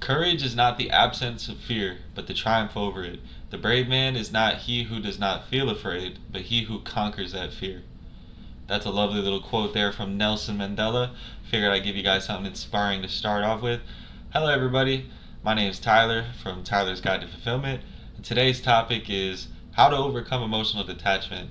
Courage is not the absence of fear, but the triumph over it. The brave man is not he who does not feel afraid, but he who conquers that fear. That's a lovely little quote there from Nelson Mandela. Figured I'd give you guys something inspiring to start off with. Hello, everybody. My name is Tyler from Tyler's Guide to Fulfillment. And today's topic is how to overcome emotional detachment.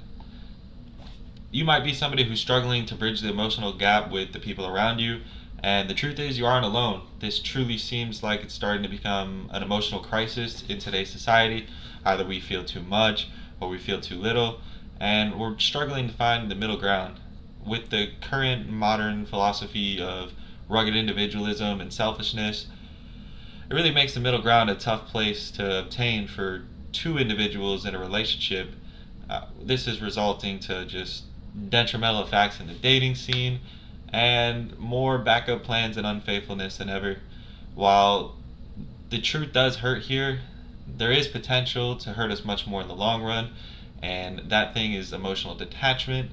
You might be somebody who's struggling to bridge the emotional gap with the people around you, and the truth is, you aren't alone. This truly seems like it's starting to become an emotional crisis in today's society. Either we feel too much or we feel too little, and we're struggling to find the middle ground. With the current modern philosophy of rugged individualism and selfishness, it really makes the middle ground a tough place to obtain for two individuals in a relationship. This is resulting to just detrimental effects in the dating scene and more backup plans and unfaithfulness than ever. While the truth does hurt here, there is potential to hurt us much more in the long run, and that thing is emotional detachment.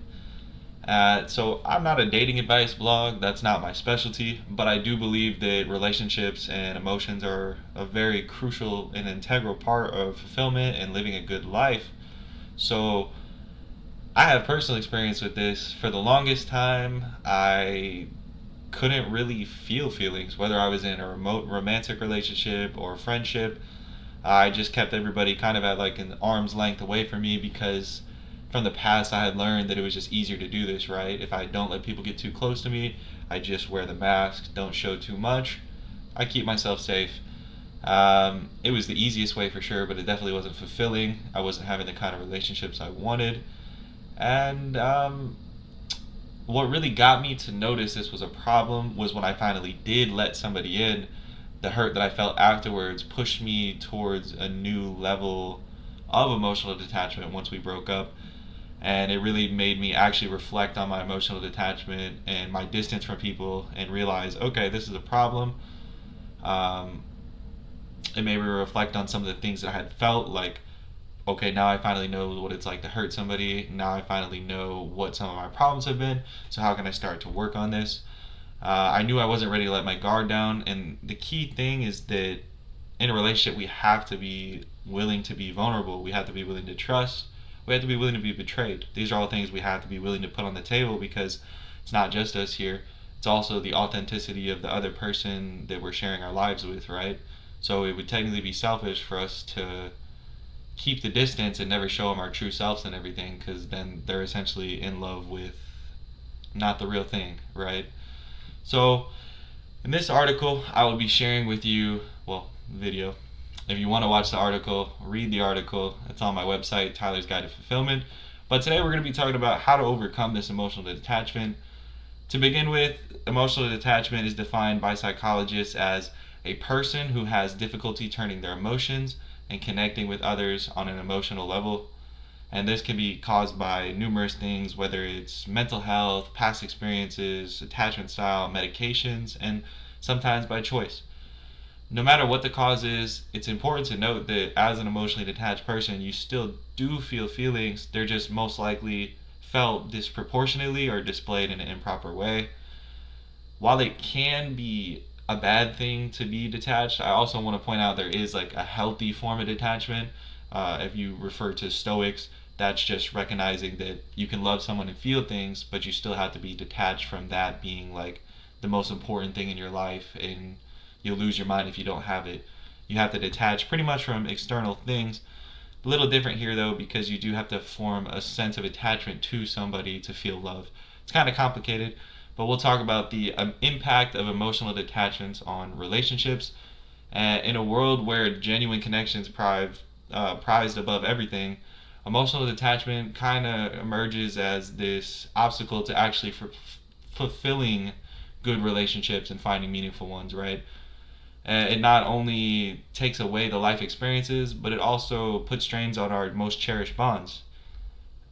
So I'm not a dating advice blog, that's not my specialty, but I do believe that relationships and emotions are a very crucial and integral part of fulfillment and living a good life. So I have personal experience with this. For the longest time, I couldn't really feel feelings, whether I was in a remote romantic relationship or a friendship. I just kept everybody kind of at like an arm's length away from me because from the past I had learned that it was just easier to do this, right? If I don't let people get too close to me, I just wear the mask, don't show too much, I keep myself safe. It was the easiest way for sure, but it definitely wasn't fulfilling. I wasn't having the kind of relationships I wanted. And what really got me to notice this was a problem was when I finally did let somebody in. The hurt that I felt afterwards pushed me towards a new level of emotional detachment once we broke up. And it really made me actually reflect on my emotional detachment and my distance from people and realize, okay, this is a problem. Um, it made me reflect on some of the things that I had felt like, okay, now I finally know what it's like to hurt somebody. Now I finally know what some of my problems have been. So how can I start to work on this? I knew I wasn't ready to let my guard down, and the key thing is that in a relationship we have to be willing to be vulnerable. We have to be willing to trust. We have to be willing to be betrayed. These are all things we have to be willing to put on the table because it's not just us here. It's also the authenticity of the other person that we're sharing our lives with, right? So it would technically be selfish for us to keep the distance and never show them our true selves and everything, because then they're essentially in love with not the real thing, right? So in this article I will be sharing with you, well, video. If you want to watch the article, read the article. It's on my website, Tyler's Guide to Fulfillment. But today we're going to be talking about how to overcome this emotional detachment. To begin with, emotional detachment is defined by psychologists as a person who has difficulty turning their emotions and connecting with others on an emotional level. And this can be caused by numerous things, whether it's mental health, past experiences, attachment style, medications, and sometimes by choice. No matter what the cause is, it's important to note that as an emotionally detached person, you still do feel feelings. They're just most likely felt disproportionately or displayed in an improper way. While it can be a bad thing to be detached, I also want to point out there is like a healthy form of detachment. If you refer to Stoics, that's just recognizing that you can love someone and feel things, but you still have to be detached from that being like the most important thing in your life, and you'll lose your mind if you don't have it. You have to detach pretty much from external things. A little different here though, because you do have to form a sense of attachment to somebody to feel love. It's kind of complicated, but we'll talk about the impact of emotional detachments on relationships. In a world where genuine connections prized above everything, emotional detachment kind of emerges as this obstacle to actually fulfilling good relationships and finding meaningful ones, right? It not only takes away the life experiences, but it also puts strains on our most cherished bonds.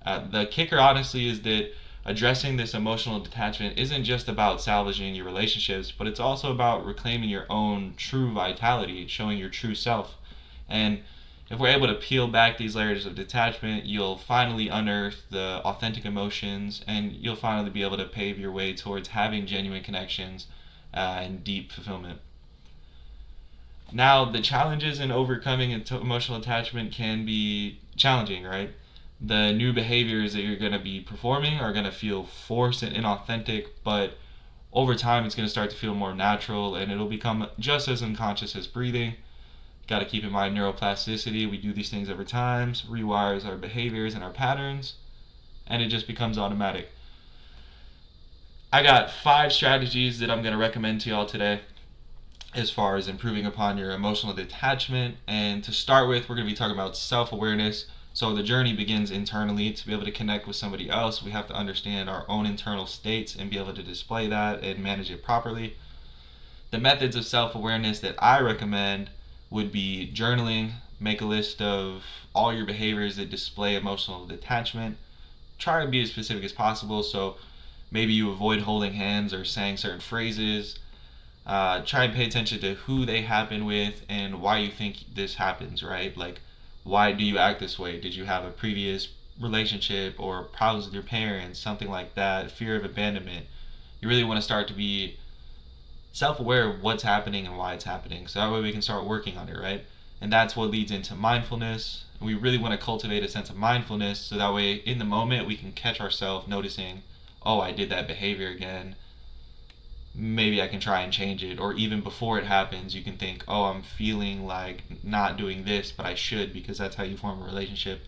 The kicker, honestly, is that addressing this emotional detachment isn't just about salvaging your relationships, but it's also about reclaiming your own true vitality, showing your true self. And if we're able to peel back these layers of detachment, you'll finally unearth the authentic emotions, and you'll finally be able to pave your way towards having genuine connections and deep fulfillment. Now, the challenges in overcoming emotional attachment can be challenging, right? The new behaviors that you're going to be performing are going to feel forced and inauthentic, but over time it's going to start to feel more natural and it'll become just as unconscious as breathing. Got to keep in mind neuroplasticity. We do these things over time, rewires our behaviors and our patterns, and it just becomes automatic. I got 5 strategies that I'm going to recommend to y'all today as far as improving upon your emotional detachment. And to start with, we're going to be talking about self awareness. So the journey begins internally. To be able to connect with somebody else, we have to understand our own internal states and be able to display that and manage it properly. The methods of self awareness that I recommend would be journaling. Make a list of all your behaviors that display emotional detachment. Try to be as specific as possible. So maybe you avoid holding hands or saying certain phrases. Try and pay attention to who they happen with and why you think this happens, right? Like, why do you act this way? Did you have a previous relationship or problems with your parents, something like that, fear of abandonment? You really want to start to be self aware of what's happening and why it's happening. So that way we can start working on it, right? And that's what leads into mindfulness. We really want to cultivate a sense of mindfulness so that way in the moment we can catch ourselves noticing, oh, I did that behavior again. Maybe I can try and change it. Or even before it happens, you can think, oh, I'm feeling like not doing this, but I should, because that's how you form a relationship.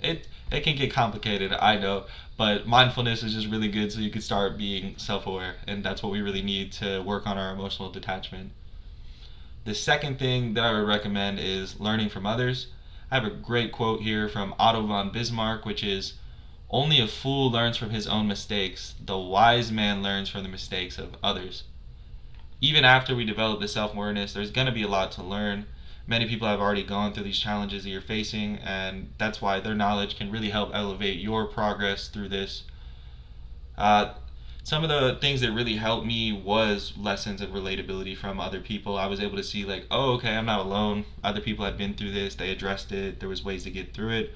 It can get complicated, I know, but mindfulness is just really good so you can start being self-aware, and that's what we really need to work on our emotional detachment. The second thing that I would recommend is learning from others. I have a great quote here from Otto von Bismarck, which is, only a fool learns from his own mistakes. The wise man learns from the mistakes of others. Even after we develop this self-awareness, there's going to be a lot to learn. Many people have already gone through these challenges that you're facing, and that's why their knowledge can really help elevate your progress through this. Uh, some of the things that really helped me was lessons of relatability from other people. I was able to see like, oh, okay, I'm not alone. Other people have been through this. They addressed it. There was ways to get through it.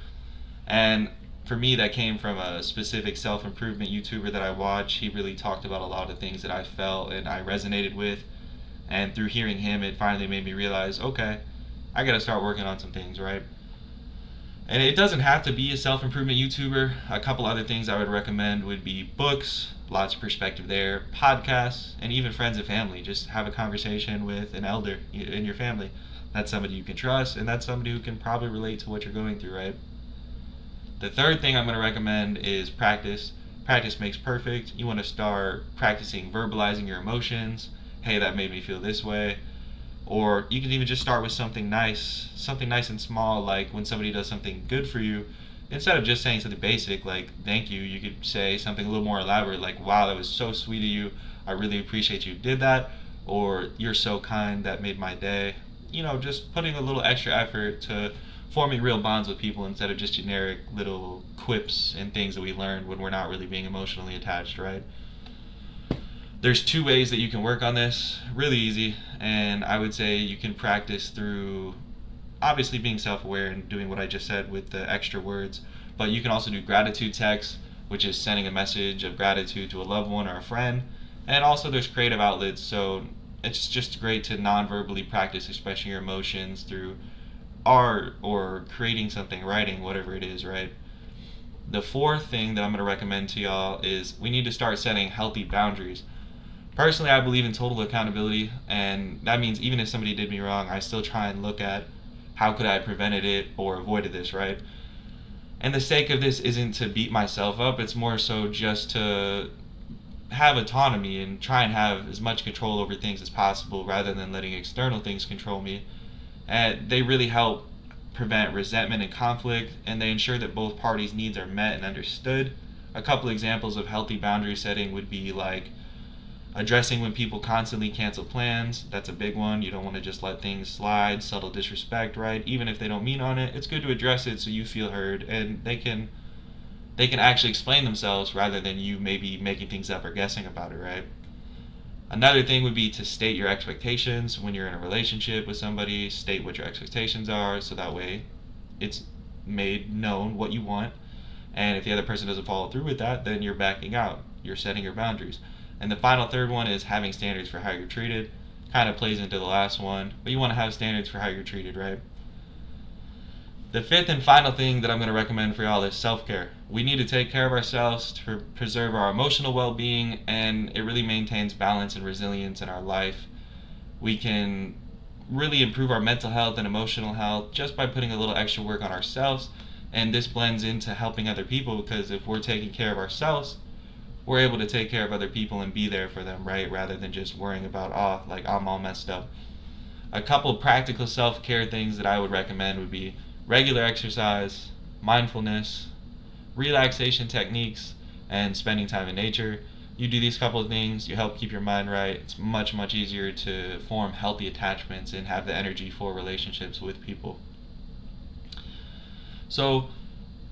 And for me, that came from a specific self-improvement YouTuber that I watch. He really talked about a lot of things that I felt and I resonated with. And through hearing him, it finally made me realize, okay, I gotta start working on some things, right? And it doesn't have to be a self improvement YouTuber. A couple other things I would recommend would be books, lots of perspective there, podcasts, and even friends and family. Just have a conversation with an elder in your family. That's somebody you can trust, and that's somebody who can probably relate to what you're going through, right? The third thing I'm going to recommend is practice. Practice makes perfect. You want to start practicing verbalizing your emotions. Hey, that made me feel this way. Or you can even just start with something nice and small, like when somebody does something good for you. Instead of just saying something basic like thank you could say something a little more elaborate, like wow, that was so sweet of you. I really appreciate you did that. Or you're so kind, that made my day. Just putting a little extra effort to forming real bonds with people instead of just generic little quips and things that we learned when we're not really being emotionally attached, right? There's 2 ways that you can work on this, really easy, and I would say you can practice through obviously being self-aware and doing what I just said with the extra words, but you can also do gratitude text, which is sending a message of gratitude to a loved one or a friend. And also there's creative outlets, so it's just great to non-verbally practice expressing your emotions through art or creating something, writing, whatever it is, right? The fourth thing that I'm going to recommend to y'all is we need to start setting healthy boundaries. Personally, I believe in total accountability, and that means even if somebody did me wrong, I still try and look at how could I have prevented it or avoided this, right? And the sake of this isn't to beat myself up, it's more so just to have autonomy and try and have as much control over things as possible rather than letting external things control me. And they really help prevent resentment and conflict, and they ensure that both parties' needs are met and understood. A couple examples of healthy boundary setting would be like addressing when people constantly cancel plans. That's a big one. You don't want to just let things slide, subtle disrespect, right? Even if they don't mean on it, it's good to address it so you feel heard and they can actually explain themselves rather than you maybe making things up or guessing about it, right? Another thing would be to state your expectations when you're in a relationship with somebody. State what your expectations are so that way it's made known what you want. And if the other person doesn't follow through with that, then you're backing out. You're setting your boundaries. And the final third one is having standards for how you're treated. Kind of plays into the last one, but you want to have standards for how you're treated, right? The fifth and final thing that I'm going to recommend for y'all is self-care. We need to take care of ourselves to preserve our emotional well-being, and it really maintains balance and resilience in our life. We can really improve our mental health and emotional health just by putting a little extra work on ourselves, and this blends into helping other people, because if we're taking care of ourselves, we're able to take care of other people and be there for them, right? Rather than just worrying about, oh, like I'm all messed up. A couple practical self-care things that I would recommend would be regular exercise, mindfulness, relaxation techniques, and spending time in nature. You do these couple of things, you help keep your mind right. It's much, much easier to form healthy attachments and have the energy for relationships with people. So,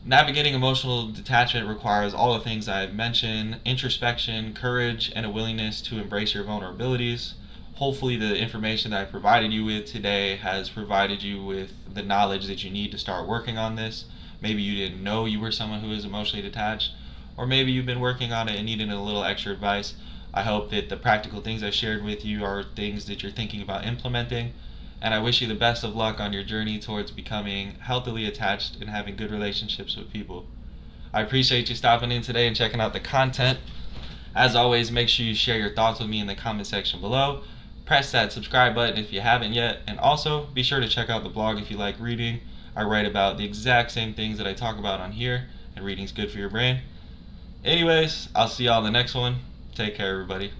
navigating emotional detachment requires all the things I've mentioned: introspection, courage, and a willingness to embrace your vulnerabilities. Hopefully, the information that I provided you with today has provided you with the knowledge that you need to start working on this. Maybe you didn't know you were someone who is emotionally detached, or maybe you've been working on it and needed a little extra advice. I hope that the practical things I shared with you are things that you're thinking about implementing, and I wish you the best of luck on your journey towards becoming healthily attached and having good relationships with people. I appreciate you stopping in today and checking out the content. As always, make sure you share your thoughts with me in the comment section below. Press that subscribe button if you haven't yet, and also be sure to check out the blog if you like reading. I write about the exact same things that I talk about on here, and reading's good for your brain. Anyways, I'll see y'all in the next one. Take care, everybody.